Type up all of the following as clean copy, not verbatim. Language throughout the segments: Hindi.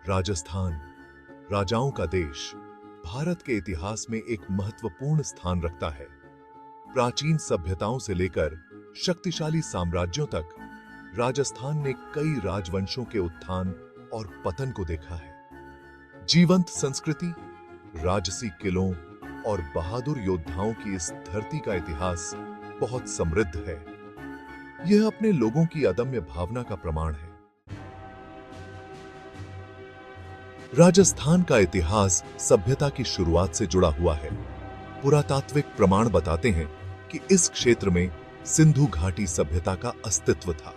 राजस्थान, राजाओं का देश, भारत के इतिहास में एक महत्वपूर्ण स्थान रखता है। प्राचीन सभ्यताओं से लेकर शक्तिशाली साम्राज्यों तक राजस्थान ने कई राजवंशों के उत्थान और पतन को देखा है। जीवंत संस्कृति, राजसी किलों और बहादुर योद्धाओं की इस धरती का इतिहास बहुत समृद्ध है। यह अपने लोगों की अदम्य भावना का प्रमाण है। राजस्थान का इतिहास सभ्यता की शुरुआत से जुड़ा हुआ है। पुरातात्विक प्रमाण बताते हैं कि इस क्षेत्र में सिंधु घाटी सभ्यता का अस्तित्व था।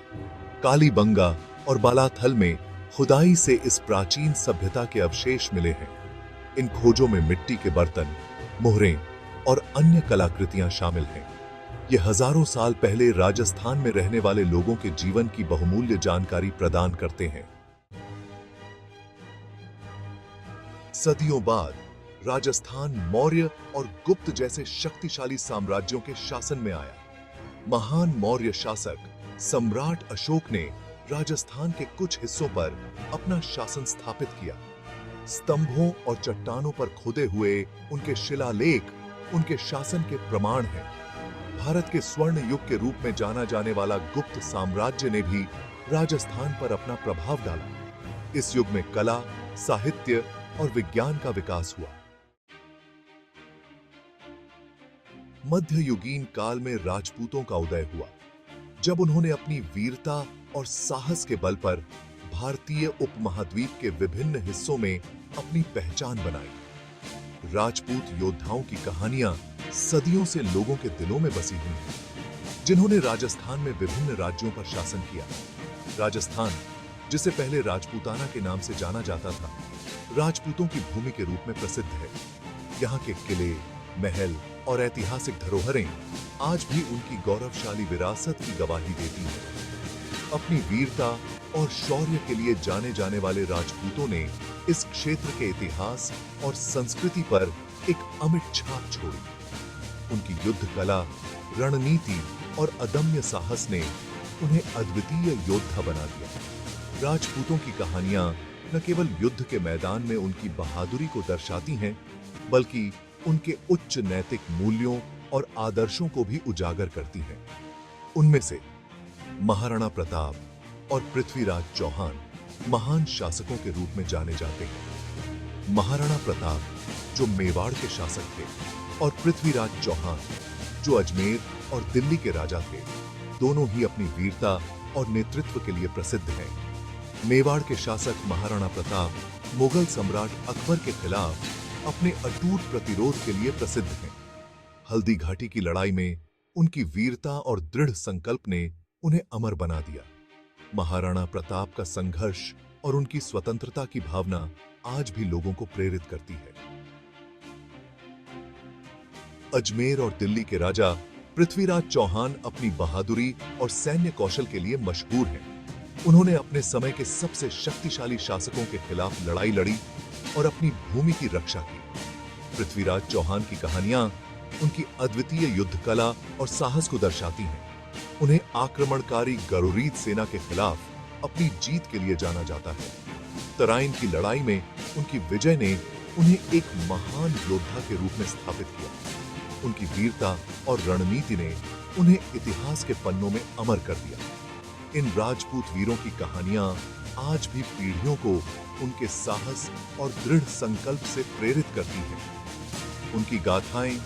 कालीबंगा और बालाथल में खुदाई से इस प्राचीन सभ्यता के अवशेष मिले हैं। इन खोजों में मिट्टी के बर्तन, मोहरें और अन्य कलाकृतियां शामिल हैं। ये हजारों साल पहले राजस्थान में रहने वाले लोगों के जीवन की बहुमूल्य जानकारी प्रदान करते हैं। सदियों बाद राजस्थान मौर्य और गुप्त जैसे शक्तिशाली साम्राज्यों के शासन में आया। महान मौर्य शासक सम्राट अशोक ने राजस्थान के कुछ हिस्सों पर अपना शासन स्थापित किया। स्तंभों और चट्टानों पर खुदे हुए उनके शिलालेख उनके शासन के प्रमाण हैं। भारत के स्वर्ण युग के रूप में जाना जाने वाला गुप्त साम्राज्य ने भी राजस्थान पर अपना प्रभाव डाला। इस युग में कला, साहित्य और विज्ञान का विकास हुआ। मध्ययुगीन काल में राजपूतों का उदय हुआ, जब उन्होंने अपनी वीरता और साहस के बल पर भारतीय उपमहाद्वीप के विभिन्न हिस्सों में अपनी पहचान बनाई। राजपूत योद्धाओं की कहानियां सदियों से लोगों के दिलों में बसी हुई हैं, जिन्होंने राजस्थान में विभिन्न राज्यों पर शासन किया। राजस्थान, जिसे पहले राजपूताना के नाम से जाना जाता था, राजपूतों की भूमि के रूप में प्रसिद्ध है। यहाँ के किले, महल और ऐतिहासिक धरोहरें आज भी उनकी गौरवशाली विरासत की गवाही देती हैं। अपनी वीरता और शौर्य के लिए जाने जाने वाले राजपूतों ने इस क्षेत्र के इतिहास और संस्कृति पर एक अमिट छाप छोड़ी। उनकी युद्ध कला, रणनीति और अदम्य साहस ने उन्हें अद्वितीय योद्धा बना दिया। राजपूतों की कहानियां न केवल युद्ध के मैदान में उनकी बहादुरी को दर्शाती हैं, बल्कि उनके उच्च नैतिक मूल्यों और आदर्शों को भी उजागर करती हैं। उनमें से महाराणा प्रताप और पृथ्वीराज चौहान महान शासकों के रूप में जाने जाते हैं। महाराणा प्रताप, जो मेवाड़ के शासक थे, और पृथ्वीराज चौहान, जो अजमेर और दिल्ली के राजा थे, दोनों ही अपनी वीरता और नेतृत्व के लिए प्रसिद्ध हैं। मेवाड़ के शासक महाराणा प्रताप मुगल सम्राट अकबर के खिलाफ अपने अटूट प्रतिरोध के लिए प्रसिद्ध हैं। हल्दी घाटी की लड़ाई में उनकी वीरता और दृढ़ संकल्प ने उन्हें अमर बना दिया। महाराणा प्रताप का संघर्ष और उनकी स्वतंत्रता की भावना आज भी लोगों को प्रेरित करती है। अजमेर और दिल्ली के राजा पृथ्वीराज चौहान अपनी बहादुरी और सैन्य कौशल के लिए मशहूर हैं। उन्होंने अपने समय के सबसे शक्तिशाली शासकों के खिलाफ लड़ाई लड़ी और अपनी भूमि की रक्षा की। पृथ्वीराज चौहान की कहानियां उनकी अद्वितीय युद्ध कला और साहस को दर्शाती हैं। उन्हें आक्रमणकारी गरुड़ीद सेना के खिलाफ अपनी जीत के लिए जाना जाता है। तराइन की लड़ाई में उनकी विजय ने उन्हें एक महान योद्धा के रूप में स्थापित किया। उनकी वीरता और रणनीति ने उन्हें इतिहास के पन्नों में अमर कर दिया। इन राजपूत वीरों की कहानियां आज भी पीढ़ियों को उनके साहस और दृढ़ संकल्प से प्रेरित करती हैं। उनकी गाथाएं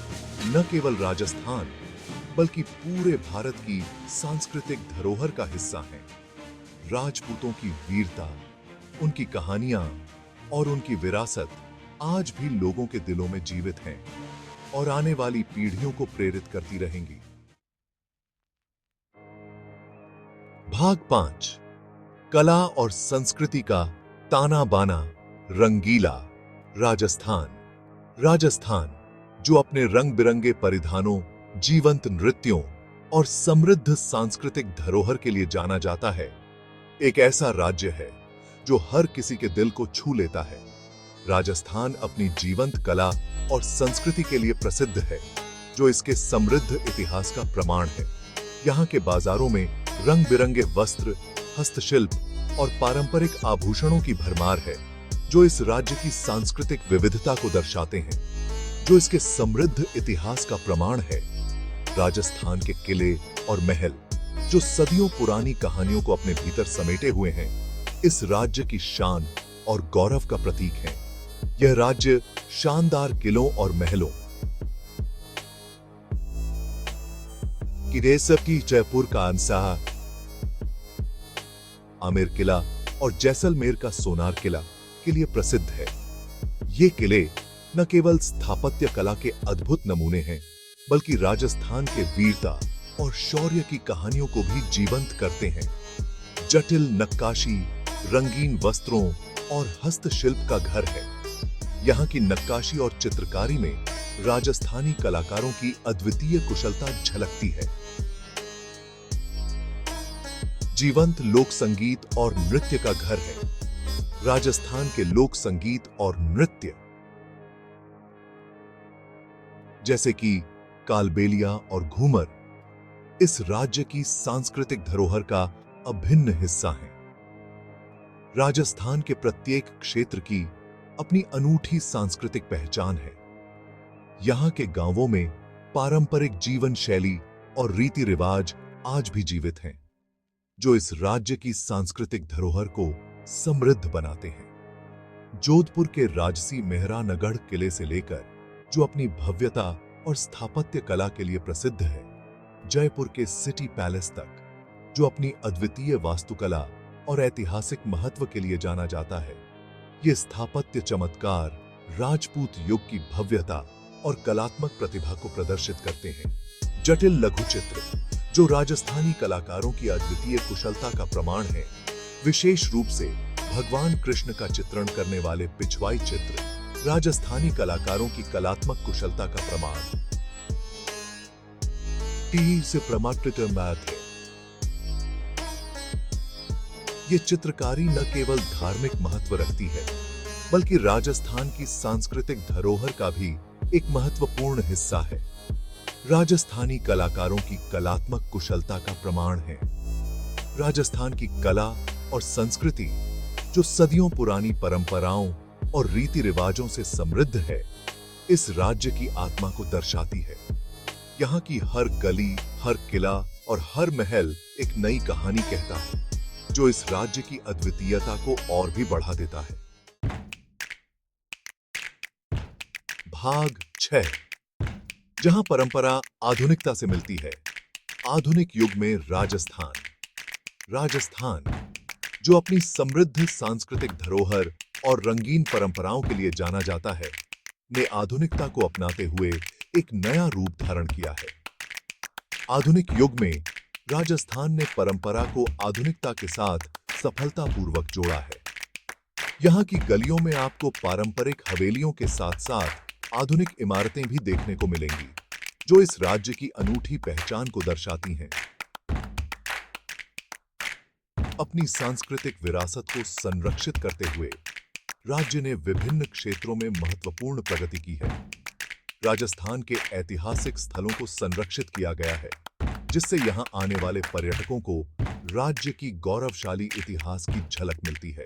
न केवल राजस्थान, बल्कि पूरे भारत की सांस्कृतिक धरोहर का हिस्सा हैं। राजपूतों की वीरता, उनकी कहानियां और उनकी विरासत आज भी लोगों के दिलों में जीवित हैं और आने वाली पीढ़ियों को प्रेरित करती रहेंगी। भाग 5, कला और संस्कृति का ताना बाना, रंगीला। राजस्थान। राजस्थान, जो अपने रंग बिरंगे परिधानों, जीवंत नृत्यों और समृद्ध सांस्कृतिक धरोहर के लिए जाना जाता है, एक ऐसा राज्य है जो हर किसी के दिल को छू लेता है। राजस्थान अपनी जीवंत कला और संस्कृति के लिए प्रसिद्ध है, जो इसके समृद्ध इतिहास का प्रमाण है। यहाँ के बाजारों में रंग बिरंगे वस्त्र, हस्तशिल्प और पारंपरिक आभूषणों की भरमार है। जो इस राज्य की सांस्कृतिक विविधता को दर्शाते हैं, जो इसके समृद्ध इतिहास का प्रमाण है। राजस्थान के किले और महल, जो सदियों पुरानी कहानियों को अपने भीतर समेटे हुए हैं, इस राज्य की शान और गौरव का प्रतीक है। यह राज्य शानदार किलों और महलों, किरेसर की जयपुर का अंसार, आमेर किला और जैसलमेर का सोनार किला के लिए प्रसिद्ध है। ये किले न केवल स्थापत्य कला के अद्भुत नमूने हैं, बल्कि राजस्थान के वीरता और शौर्य की कहानियों को भी जीवंत करते हैं। जटिल नक्काशी, रंगीन वस्त्रों और हस्तशिल्प का घर है। यहाँ की नक्काशी और चित्रकारी में राजस्थानी कलाकारों की अद्वितीय कुशलता झलकती है। जीवंत लोक संगीत और नृत्य का घर है। राजस्थान के लोक संगीत और नृत्य जैसे कि कालबेलिया और घूमर इस राज्य की सांस्कृतिक धरोहर का अभिन्न हिस्सा हैं। राजस्थान के प्रत्येक क्षेत्र की अपनी अनूठी सांस्कृतिक पहचान है। यहाँ के गांवों में पारंपरिक जीवन शैली और रीति रिवाज आज भी जीवित हैं, जो इस राज्य की सांस्कृतिक धरोहर को समृद्ध बनाते हैं। जोधपुर के राजसी मेहरानगढ़ किले से लेकर, जो अपनी भव्यता और स्थापत्य कला के लिए प्रसिद्ध है, जयपुर के सिटी पैलेस तक, जो अपनी अद्वितीय वास्तुकला और ऐतिहासिक महत्व के लिए जाना जाता है, ये स्थापत्य चमत्कार राजपूत युग की भव्यता और कलात्मक प्रतिभा को प्रदर्शित करते हैं। जटिल लघु चित्र, जो राजस्थानी कलाकारों की अद्वितीय कुशलता का प्रमाण है, विशेष रूप से भगवान कृष्ण का चित्रण करने वाले पिछवाई चित्र राजस्थानी कलाकारों की कलात्मक कुशलता का प्रमाण टी से प्रमाणित है। ये चित्रकारी न केवल धार्मिक महत्व रखती है, बल्कि राजस्थान की सांस्कृतिक धरोहर का भी एक महत्वपूर्ण हिस्सा है। राजस्थानी कलाकारों की कलात्मक कुशलता का प्रमाण है। राजस्थान की कला और संस्कृति, जो सदियों पुरानी परंपराओं और रीति रिवाजों से समृद्ध है, इस राज्य की आत्मा को दर्शाती है। यहाँ की हर गली, हर किला और हर महल एक नई कहानी कहता है, जो इस राज्य की अद्वितीयता को और भी बढ़ा देता है। भाग 6, जहां परंपरा आधुनिकता से मिलती है। आधुनिक युग में राजस्थान, जो अपनी समृद्ध सांस्कृतिक धरोहर और रंगीन परंपराओं के लिए जाना जाता है, ने आधुनिकता को अपनाते हुए एक नया रूप धारण किया है। आधुनिक युग में राजस्थान ने परंपरा को आधुनिकता के साथ सफलतापूर्वक जोड़ा है। यहाँ की गलियों में आपको पारंपरिक हवेलियों के साथ साथ आधुनिक इमारतें भी देखने को मिलेंगी, जो इस राज्य की अनूठी पहचान को दर्शाती हैं। अपनी सांस्कृतिक विरासत को संरक्षित करते हुए राज्य ने विभिन्न क्षेत्रों में महत्वपूर्ण प्रगति की है। राजस्थान के ऐतिहासिक स्थलों को संरक्षित किया गया है, जिससे यहां आने वाले पर्यटकों को राज्य की गौरवशाली इतिहास की झलक मिलती है।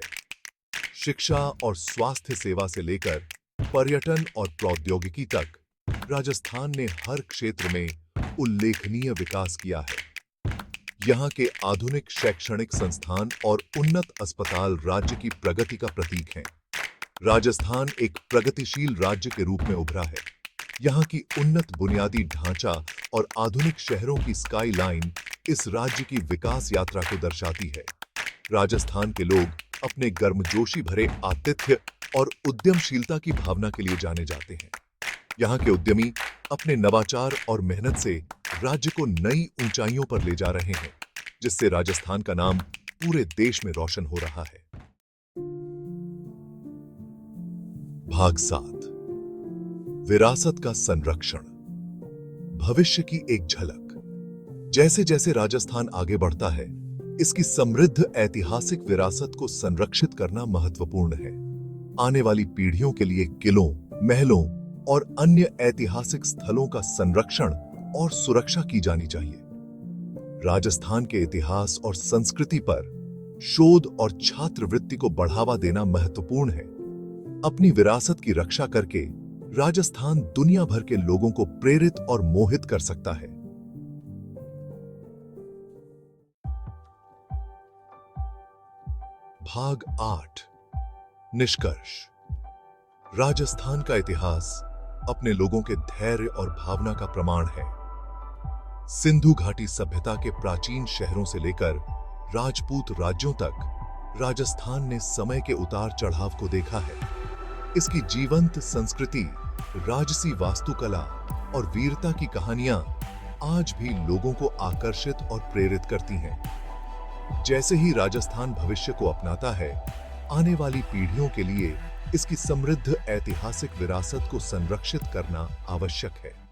शिक्षा और स्वास्थ्य सेवा से लेकर पर्यटन और प्रौद्योगिकी तक, राजस्थान ने हर क्षेत्र में उल्लेखनीय विकास किया है। यहाँ के आधुनिक शैक्षणिक संस्थान और उन्नत अस्पताल राज्य की प्रगति का प्रतीक हैं। राजस्थान एक प्रगतिशील राज्य के रूप में उभरा है। यहाँ की उन्नत बुनियादी ढांचा और आधुनिक शहरों की स्काई लाइन इस राज्य की विकास यात्रा को दर्शाती है। राजस्थान के लोग अपने गर्मजोशी भरे आतिथ्य और उद्यमशीलता की भावना के लिए जाने जाते हैं। यहाँ के उद्यमी अपने नवाचार और मेहनत से राज्य को नई ऊंचाइयों पर ले जा रहे हैं, जिससे राजस्थान का नाम पूरे देश में रोशन हो रहा है। भाग 7, विरासत का संरक्षण, भविष्य की एक झलक। जैसे जैसे राजस्थान आगे बढ़ता है, इसकी समृद्ध ऐतिहासिक विरासत को संरक्षित करना महत्वपूर्ण है। आने वाली पीढ़ियों के लिए किलों, महलों और अन्य ऐतिहासिक स्थलों का संरक्षण और सुरक्षा की जानी चाहिए। राजस्थान के इतिहास और संस्कृति पर शोध और छात्रवृत्ति को बढ़ावा देना महत्वपूर्ण है, अपनी विरासत की रक्षा करके राजस्थान दुनिया भर के लोगों को प्रेरित और मोहित कर सकता है। भाग 8 निष्कर्ष। राजस्थान का इतिहास अपने लोगों के धैर्य और भावना का प्रमाण है। सिंधु घाटी सभ्यता के प्राचीन शहरों से लेकर राजपूत राज्यों तक राजस्थान ने समय के उतार चढ़ाव को देखा है। इसकी जीवंत संस्कृति, राजसी वास्तुकला और वीरता की कहानियां आज भी लोगों को आकर्षित और प्रेरित करती हैं। जैसे ही राजस्थान भविष्य को अपनाता है, आने वाली पीढ़ियों के लिए इसकी समृद्ध ऐतिहासिक विरासत को संरक्षित करना आवश्यक है।